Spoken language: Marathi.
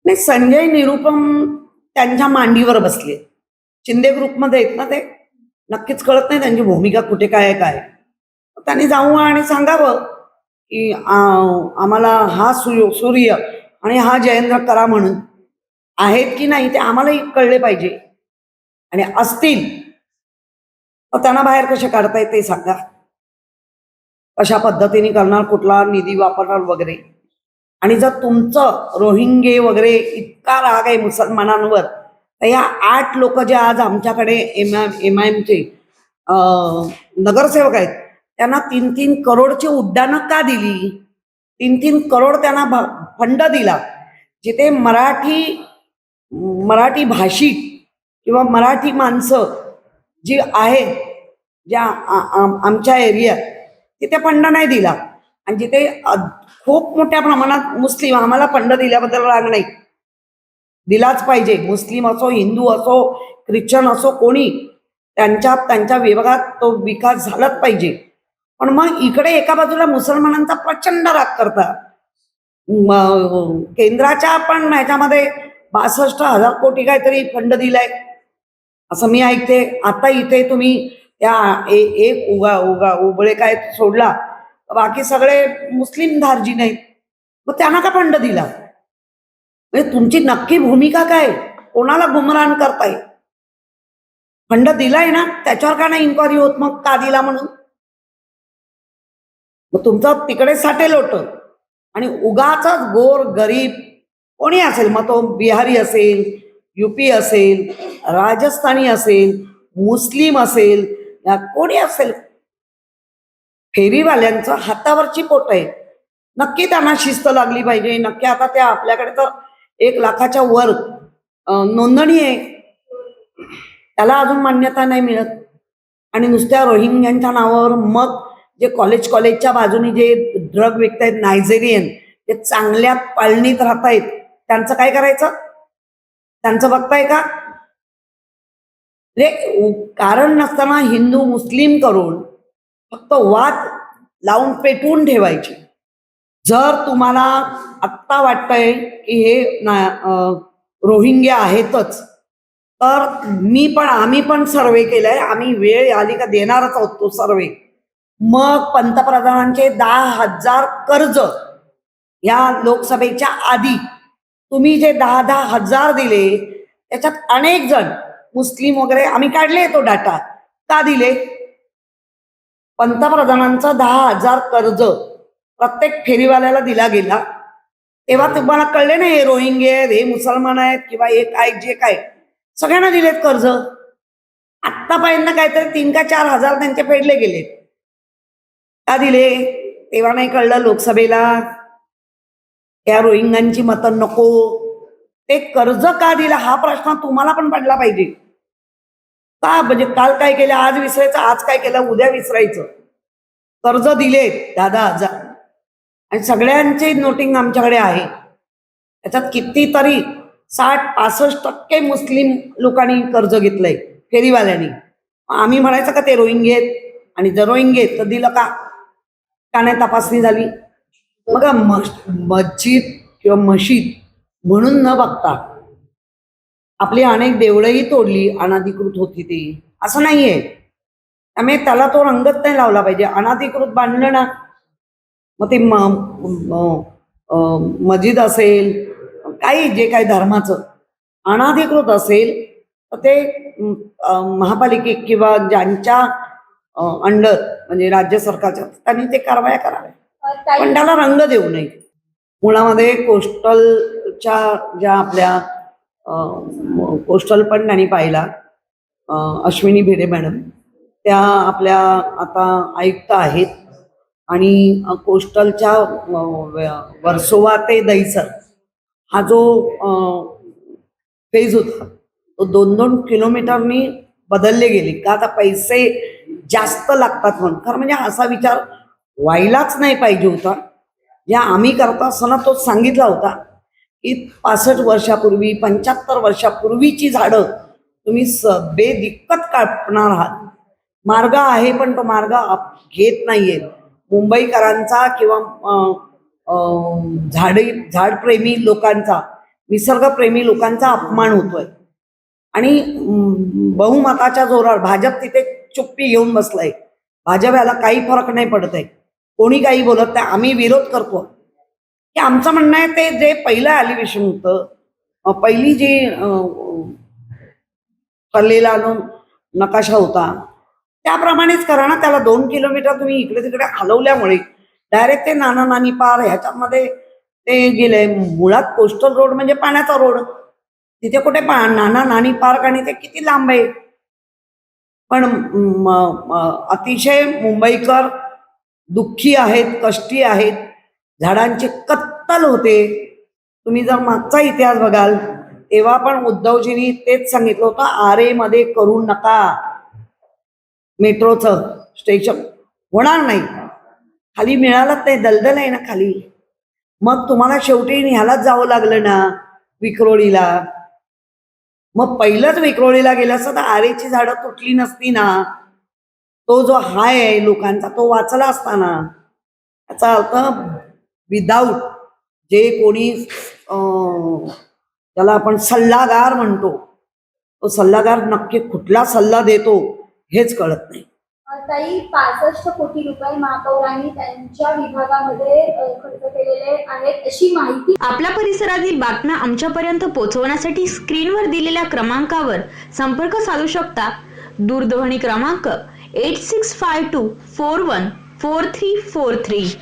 नाही, संजय निरुपम त्यांच्या मांडीवर बसले. शिंदे ग्रुपमध्ये आहेत ना ते. नक्कीच कळत नाही त्यांची भूमिका कुठे काय आहे काय. त्यांनी जावं आणि सांगावं की आम्हाला हा सूर्य आणि हा जयेंद्र करा म्हणून आहेत की नाही ते आम्हालाही कळले पाहिजे. आणि असतील तर त्यांना बाहेर कसे काढता येते सांगा. कशा पद्धतीने करणार, कुठला निधी वापरणार वगैरे. आणि जर तुमचं रोहिंगे वगैरे इतका राग आहे मुसलमानांवर, तर या 8 लोक जे आज आमच्याकडे MIMचे नगरसेवक आहेत त्यांना 3-3 करोडची उड्डाणं का दिली? 3-3 करोड त्यांना फंड दिला. जिथे मराठी भाषिक किंवा मराठी माणसं जी आहेत ज्या आमच्या एरियात, तिथे फंड नाही दिला. आणि जिथे खूप मोठ्या प्रमाणात मुस्लिम, आम्हाला फंड दिल्याबद्दल राग नाही, दिलाच पाहिजे. मुस्लिम असो, हिंदू असो, ख्रिश्चन असो, कोणी त्यांच्या विभागात तो विकास झालाच पाहिजे. पण मग इकडे एका बाजूला मुसलमानांचा प्रचंड राग करतात. केंद्राच्या पण ह्याच्यामध्ये 62,000 कोटी काहीतरी फंड दिलाय असं मी ऐकते. आता इथे तुम्ही त्या एक उबळे काय सोडला, बाकी सगळे मुस्लिम धार्जी नाहीत. मग त्यांना का फंड दिला? म्हणजे तुमची नक्की भूमिका काय? कोणाला गुमरान करताय? फंड दिलाय ना, त्याच्यावर का नाही इन्क्वायरी होत? मग का दिला म्हणून? मग तुमचं तिकडे साठेल होतं आणि उगाच गोर गरीब कोणी असेल, मग तो बिहारी असेल, UP असेल, राजस्थानी असेल, मुस्लिम असेल, या कोणी असेल, फेरीवाल्यांचं हातावरची पोट आहे. नक्की त्यांना शिस्त लागली पाहिजे. नक्की आता त्या आपल्याकडे तर 1 लाखाच्या वर नोंदणी आहे, त्याला अजून मान्यता नाही मिळत. आणि नुसत्या रोहिंग्यांच्या नावावर मग जे कॉलेजच्या बाजूने जे ड्रग विकतायत नायजेरियन, ते चांगल्या पाळणीत राहतायत, त्यांचं काय करायचं? त्यांचं बघताय का? कारण नसताना हिंदू मुस्लिम करून फक्त वाद लावून पेटवून ठेवायचे. जर तुम्हाला आत्ता वाटतंय की हे रोहिंग्या आहेतच, तर आम्ही पण सर्वे केलाय. आम्ही वेळ आली का देणारच आहोत तो सर्वे. मग पंतप्रधानांचे 10,000 कर्ज या लोकसभेच्या आधी तुम्ही जे 10,000 दिले, त्याच्यात अनेक जण मुस्लिम वगैरे आम्ही काढले तो डाटा. का दिले? पंतप्रधानांचा 10,000 कर्ज प्रत्येक फेरीवाल्याला दिला गेला. तेव्हा तुम्हाला कळले ना हे रोहिंगे आहेत, हे मुसलमान आहेत, किंवा हे काय जे काय सगळ्यांना दिलेत कर्ज. आत्तापर्यंत काहीतरी 3 का 4 हजार त्यांचे फेडले गेले. का दिले? तेव्हा नाही कळलं लोकसभेला त्या रोहिंग्यांची मतं नको. ते कर्ज का दिलं हा प्रश्न तुम्हाला पण पडला पाहिजे. का? म्हणजे काल काय केलं, आज विसरायचं, आज काय केलं, उद्या विसरायचं. कर्ज दिले 10,000 आणि सगळ्यांची नोटिंग आमच्याकडे आहे. त्याच्यात कितीतरी 60-65% मुस्लिम लोकांनी कर्ज घेतलंय फेरीवाल्यांनी. आम्ही म्हणायचं का ते रोहिंगे आहेत? आणि जर रोहिंगे आहेत तर दिलं का? का नाही तपासणी झाली? मग मस्जिद किंवा मशीद म्हणून न बघता आपली अनेक देवळंही तोडली, अनधिकृत होती ती, असं नाहीये. त्यामुळे त्याला तो रंगत नाही लावला पाहिजे. अनधिकृत बांधलं ना, मग ते मस्जिद असेल, काही जे काही धर्माचं अनधिकृत असेल तर ते महापालिके किंवा ज्यांच्या अंडर म्हणजे राज्य सरकारच्या, त्यांनी ते कारवाया कराव्या, पण त्याला रंग देऊ नये. मुळामध्ये कोस्टलच्या ज्या आपल्या कोस्टल पण त्यांनी पाहिला, अश्विनी भिडे मॅडम, त्या आपल्या आता आयुक्त आहेत. आणि कोस्टलच्या वर्सोवा ते दहिसर हा जो फेज होता तो 2-2 किलोमीटरनी बदलले गेले. का? आता पैसे जास्त लागतात म्हणून. खरं म्हणजे असा विचार व्हायलाच नाही पाहिजे होता. ज्या आम्ही करता असताना तो सांगितला होता की 65 वर्षापूर्वी 75 वर्षापूर्वीची झाडं तुम्ही बेदिक्कत कापणार आहात. मार्ग आहे पण तो मार्ग घेत नाहीये मुंबईकरांचा किंवा झाडप्रेमी लोकांचा. निसर्गप्रेमी लोकांचा अपमान होतोय आणि बहुमताच्या जोरावर भाजप तिथे चुप्पी घेऊन बसलाय. भाजप याला काही फरक नाही पडत आहे, कोणी काही बोलत नाही. आम्ही विरोध करतो की आमचं म्हणणं आहे ते जे पहिलं ॲलिव्हेशन होतं, पहिली जी कल्लेला नकाशा होता त्याप्रमाणेच करा ना. त्याला 2 किलोमीटर तुम्ही इकडे तिकडे हलवल्यामुळे डायरेक्ट ते नाना नानी पार ह्याच्यामध्ये ते गेले. मुळात कोस्टल रोड म्हणजे पाण्याचा रोड, तिथे कुठे नाना नानी पार्क आणि ते किती लांब आहे. पण अतिशय मुंबईकर दुःखी आहेत, कष्टी आहेत, झाडांची कत्तल होते. तुम्ही जर मागचा इतिहास बघाल तेव्हा पण उद्धवजींनी तेच सांगितलं होतं, आरे मध्ये करू नका, मेट्रोचं स्टेशन होणार नाही. खाली मिळालंच नाही, दलदल आहे ना खाली. मग तुम्हाला शेवटी ह्यालाच जावं लागलं ना, विक्रोळीला. मग पहिलंच विक्रोळीला गेलं असतं तर आरेची झाडं तुटली नसती ना. तो जो हाय आहे लोकांचा तो वाचला असता ना. याचा अर्थ विदाऊट जे कोणी त्याला आपण सल्लागार म्हणतो, तो सल्लागार नक्की कुठला सल्ला देतो हेच कळत नाही. ताई, 65 कोटी रुपये महापौरांनी त्यांच्या विभागामध्ये खर्च केलेले आहेत अशी माहिती. आपल्या परिसरातील बातम्या आमच्यापर्यंत पोहोचवण्यासाठी स्क्रीनवर दिलेल्या क्रमांकावर संपर्क साधू शकता. दूरध्वनी क्रमांक 8652414343.